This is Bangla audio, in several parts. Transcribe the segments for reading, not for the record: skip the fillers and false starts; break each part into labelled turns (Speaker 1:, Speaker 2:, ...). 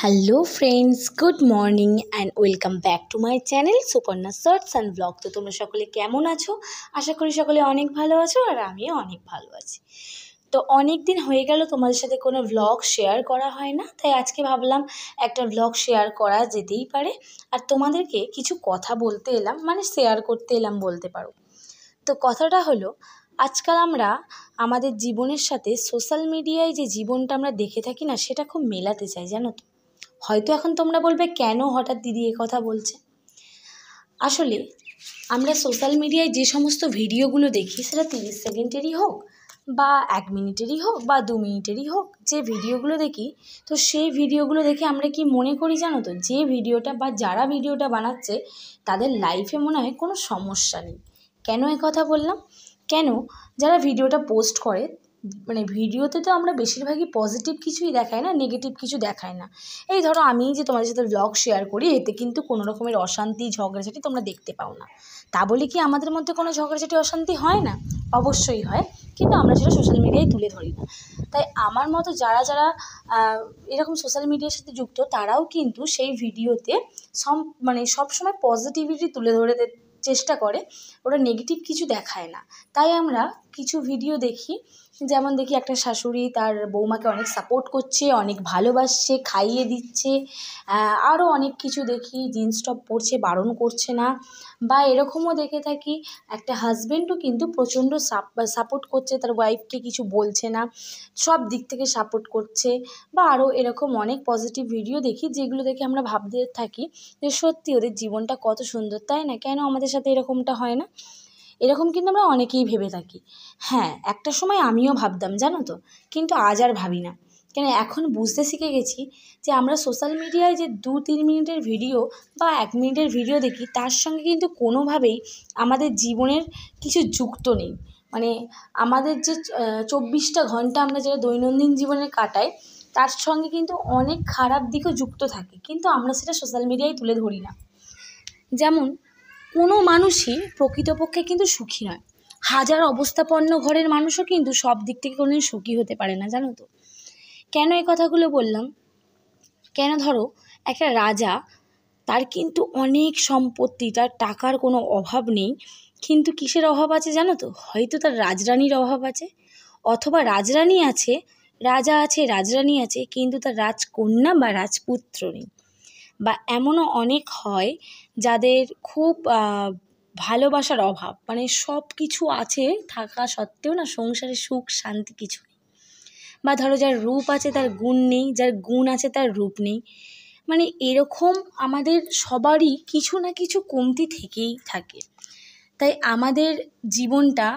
Speaker 1: Hello friends, good morning and welcome back to my channel Suparna shorts and blog. তো তোমরা সকলে কেমন আছো? আশা করি সকলে অনেক ভালো আছো আর আমিও অনেক ভালো আছি। তো অনেক দিন হয়ে গেল তোমাদের সাথে কোনো ভ্লগ শেয়ার করা হয় না, তাই আজকে ভাবলাম একটা ভ্লগ শেয়ার করা যেতেই পারে। আর তোমাদেরকে কিছু কথা বলতে এলাম, মানে শেয়ার করতে এলাম বলতে পারো। তো কথাটা হলো, আজকাল আমরা আমাদের জীবনের সাথে সোশ্যাল মিডিয়ায় যে জীবনটা আমরা দেখে থাকি না, সেটা খুব মেলাতে চাই, জানো তো। হয়তো এখন তোমরা বলবে কেন হঠাৎ দিদি এ কথা বলছে। আসলে আমরা সোশ্যাল মিডিয়ায় যে সমস্ত ভিডিওগুলো দেখি, সেটা 30 সেকেন্ডেরই হোক বা 1 মিনিটেরই হোক বা 2 মিনিটেরই হোক, যে ভিডিওগুলো দেখি, তো সেই ভিডিওগুলো দেখে আমরা কি মনে করি জানো তো, যে ভিডিওটা বা যারা ভিডিওটা বানাচ্ছে তাদের লাইফে মনে হয় কোনো সমস্যা নেই। কেন এ কথা বললাম? কেন? যারা ভিডিওটা পোস্ট করে, মানে ভিডিওতে তো আমরা বেশিরভাগই পজিটিভ কিছুই দেখাই না, নেগেটিভ কিছু দেখাই না। এই ধরো আমি যে তোমাদের সাথে ব্লগ শেয়ার করি, এতে কিন্তু কোনো রকমের অশান্তি ঝগড়াঝাটি তোমরা দেখতে পাও না। তা বলে কি আমাদের মধ্যে কোনো ঝগড়াঝাটি অশান্তি হয় না? অবশ্যই হয়, কিন্তু আমরা সেটা সোশ্যাল মিডিয়ায় তুলে ধরি না। তাই আমার মতো যারা যারা এরকম সোশ্যাল মিডিয়ার সাথে যুক্ত, তারাও কিন্তু সেই ভিডিওতে সবসময় পজিটিভিটি তুলে ধরে চেষ্টা করে, ওরা নেগেটিভ কিছু দেখায় না। তাই আমরা কিছু ভিডিও দেখি, যেমন দেখি একটা শাশুড়ি তার বৌমাকে অনেক সাপোর্ট করছে, অনেক ভালোবাসছে, খাইয়ে দিচ্ছে, আরও অনেক কিছু দেখি, জিন্স টপ পরছে, বারণ করছে না। বা এরকমও দেখে থাকি একটা হাজব্যান্ডও কিন্তু প্রচণ্ড সাপোর্ট করছে, তার ওয়াইফকে কিছু বলছে না, সব দিক থেকে সাপোর্ট করছে। বা আরও এরকম অনেক পজিটিভ ভিডিও দেখি, যেগুলো দেখে আমরা ভাবতে থাকি যে সত্যি ওদের জীবনটা কত সুন্দর, তাই না? কেন আমাদের সাথে এরকমটা হয় না? এরকম কিন্তু আমরা অনেকেই ভেবে থাকি। হ্যাঁ, একটা সময় আমিও ভাবতাম, জানো তো, কিন্তু আজ আর ভাবি না। কেন? এখন বুঝতে শিখে গেছি যে আমরা সোশ্যাল মিডিয়ায় যে 2-3 মিনিটের ভিডিও বা 1 মিনিটের ভিডিও দেখি, তার সঙ্গে কিন্তু কোনোভাবেই আমাদের জীবনের কিছু যুক্ত নেই। মানে আমাদের যে 24টা ঘন্টা আমরা যেটা দৈনন্দিন জীবনে কাটাই, তার সঙ্গে কিন্তু অনেক খারাপ দিকও যুক্ত থাকে, কিন্তু আমরা সেটা সোশ্যাল মিডিয়ায় তুলে ধরি না। যেমন কোনো মানুষই প্রকৃতপক্ষে কিন্তু সুখী নয়। হাজার অবস্থাপন্ন ঘরের মানুষও কিন্তু সব দিক থেকে কোনোদিন সুখী হতে পারে না, জানো তো। কেন এই কথাগুলো বললাম? কেন? ধরো একটা রাজা, তার কিন্তু অনেক সম্পত্তি, তার টাকার কোনো অভাব নেই, কিন্তু কিসের অভাব আছে জানো তো? হয়তো তার রাজরানীর অভাব আছে, অথবা রাজরানী আছে, রাজা আছে, রাজরানী আছে, কিন্তু তার রাজকন্যা বা রাজপুত্র নেই। বা এমনও অনেক হয় যাদের খুব ভালোবাসার অভাব, মানে সব কিছু আছে থাকা সত্ত্বেও না সংসারে সুখ শান্তি কিছু নেই। বা ধরো যার রূপ আছে তার গুণ নেই, যার গুণ আছে তার রূপ নেই। মানে এরকম আমাদের সবারই কিছু না কিছু কমতি থেকেই থাকে। তাই আমাদের জীবনটা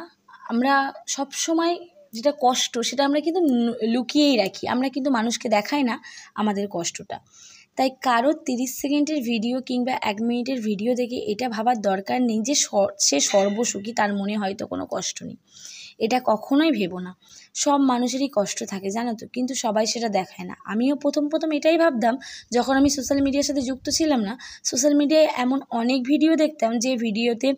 Speaker 1: আমরা সব সময়, যেটা কষ্ট সেটা আমরা কিন্তু লুকিয়েই রাখি, আমরা কিন্তু মানুষকে দেখাই না আমাদের কষ্টটা। তাই কারোর 30 সেকেন্ডের ভিডিও কিংবা 1 মিনিটের ভিডিও দেখে এটা ভাবার দরকার নেই যে সে সর্বসুখী, তার মনে হয়তো কোনো কষ্ট নেই। এটা কখনোই ভেবো না। সব মানুষেরই কষ্ট থাকে, জানো তো, কিন্তু সবাই সেটা দেখায় না। আমিও প্রথম এটাই ভাবতাম, যখন আমি সোশ্যাল মিডিয়ার সাথে যুক্ত ছিলাম না। সোশ্যাল মিডিয়ায় এমন অনেক ভিডিও দেখতাম যে ভিডিওতে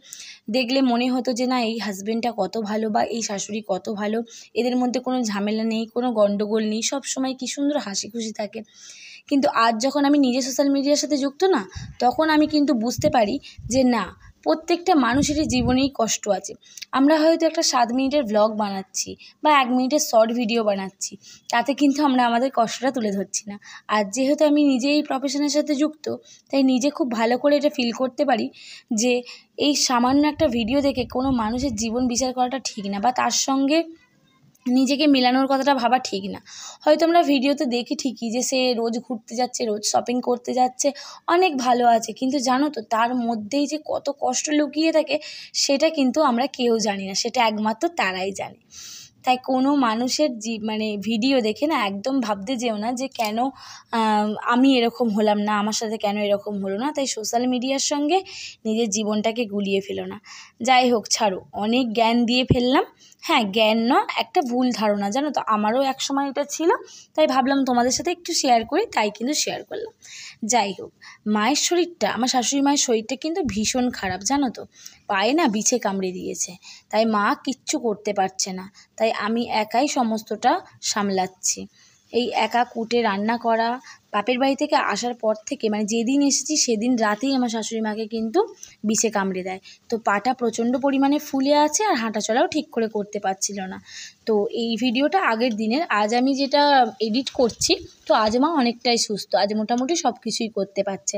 Speaker 1: দেখলে মনে হতো যে না, এই হাজব্যান্ডটা কত ভালো বা এই শাশুড়ি কত ভালো, এদের মধ্যে কোনো ঝামেলা নেই, কোনো গণ্ডগোল নেই, সব সময় কী সুন্দর হাসি খুশি থাকে। কিন্তু আজ যখন আমি নিজে সোশ্যাল মিডিয়ার সাথে যুক্ত না, তখন আমি কিন্তু বুঝতে পারি যে না, প্রত্যেকটা মানুষেরই জীবনেই কষ্ট আছে। আমরা হয়তো একটা 7 মিনিটের ভ্লগ বানাচ্ছি বা 1 মিনিটের শর্ট ভিডিও বানাচ্ছি, তাতে কিন্তু আমরা আমাদের কষ্টটা তুলে ধরছি না। আর যেহেতু আমি নিজে এই প্রফেশনের সাথে যুক্ত, তাই নিজে খুব ভালো করে এটা ফিল করতে পারি যে এই সামান্য একটা ভিডিও দেখে কোনো মানুষের জীবন বিচার করাটা ঠিক না, বা তার সঙ্গে নিজেকে মেলানোর কথাটা ভাবা ঠিক না। হয়তো আমরা ভিডিওতে দেখি ঠিকই যে সে রোজ ঘুরতে যাচ্ছে, রোজ শপিং করতে যাচ্ছে, অনেক ভালো আছে, কিন্তু জানো তো তার মধ্যেই যে কত কষ্ট লুকিয়ে থাকে, সেটা কিন্তু আমরা কেউ জানি না, সেটা একমাত্র তারাই জানে। তাই কোনো মানুষের ভিডিও দেখে না একদম ভাবতে যেও না যে কেন আমি এরকম হলাম না, আমার সাথে কেন এরকম হলো না। তাই সোশ্যাল মিডিয়ার সঙ্গে নিজের জীবনটাকে গুলিয়ে ফেলো না। যাই হোক, ছাড়ো, অনেক জ্ঞান দিয়ে ফেললাম। হ্যাঁ, জ্ঞান নয়, একটা ভুল ধারণা, জানো তো, আমারও এক সময় এটা ছিল, তাই ভাবলাম তোমাদের সাথে একটু শেয়ার করি, তাই কিন্তু শেয়ার করলাম। যাই হোক, মায়ের শরীরটা, আমার শাশুড়ি মায়ের শরীরটা কিন্তু ভীষণ খারাপ, জানো তো, পায়ে না বিছে কামড়ে দিয়েছে, তাই মা কিচ্ছু করতে পারছে না, তাই আমি একাই সমস্তটা সামলাচ্ছি। এই একা কুটে রান্না করা। বাপের বাড়ি থেকে আসার পর থেকে মানে যেদিন এসেছি সেদিন রাতেই আমার শাশুড়ি মাকে কিন্তু বিছে কামড়ে দেয়। তো পাটা প্রচণ্ড পরিমাণে ফুলে আছে আর হাঁটা চলাও ঠিক করে করতে পারছিল না। তো এই ভিডিওটা আগের দিনের, আজ আমি যেটা এডিট করছি তো আজ মা অনেকটাই সুস্থ, আজ মোটামুটি সব কিছুই করতে পারছে।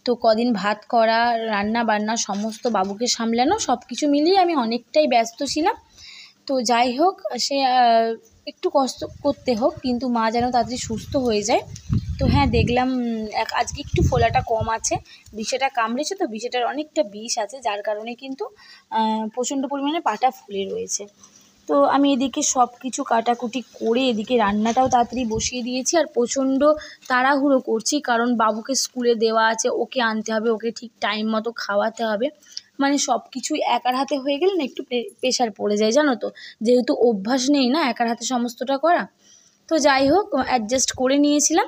Speaker 1: তো কদিন ভাত করা, রান্না বান্না সমস্ত বাবুকে সামলানো সব কিছু মিলিয়ে আমি অনেকটাই ব্যস্ত ছিলাম। তো যাই হোক, সে একটু কষ্ট করতে হোক, কিন্তু মা যেন তাড়াতাড়ি সুস্থ হয়ে যায়। তো হ্যাঁ, দেখলাম আজকে একটু ফোলাটা কম আছে, বিষেটা কামড়েছে তো বিষেটার অনেকটা বিষ আছে, যার কারণে কিন্তু প্রচণ্ড পরিমাণে পাটা ফুলে রয়েছে। তো আমি এদিকে সব কিছু কাটাকুটি করে এদিকে রান্নাটাও তাড়াতাড়ি বসিয়ে দিয়েছি, আর প্রচণ্ড তাড়াহুড়ো করছি কারণ বাবুকে স্কুলে দেওয়া আছে, ওকে আনতে হবে, ওকে ঠিক টাইম মতো খাওয়াতে হবে। মানে সব কিছুই একার হাতে হয়ে গেলে না একটু প্রেশার পড়ে যায় জানো তো, যেহেতু অভ্যাস নেই না একার হাতে সমস্তটা করা। তো যাই হোক, অ্যাডজাস্ট করে নিয়েছিলাম।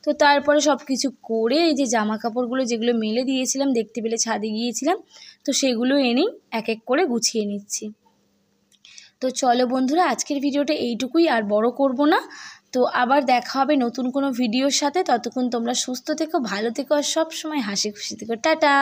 Speaker 1: তো তারপরে সব কিছু করে এই যে জামা কাপড়গুলো যেগুলো মেলে দিয়েছিলাম, দেখতে পেলে ছাদে গিয়েছিলাম, তো সেগুলো এনেই এক এক করে গুছিয়ে নিচ্ছি। তো চলো বন্ধুরা, আজকের ভিডিওটা এইটুকুই, আর বড় করব না। তো আবার দেখা হবে নতুন কোনো ভিডিওর সাথে। ততক্ষণ তোমরা সুস্থ থেকো, ভালো থেকো, আর সব সময় হাসি খুশি থেকো। টাটা।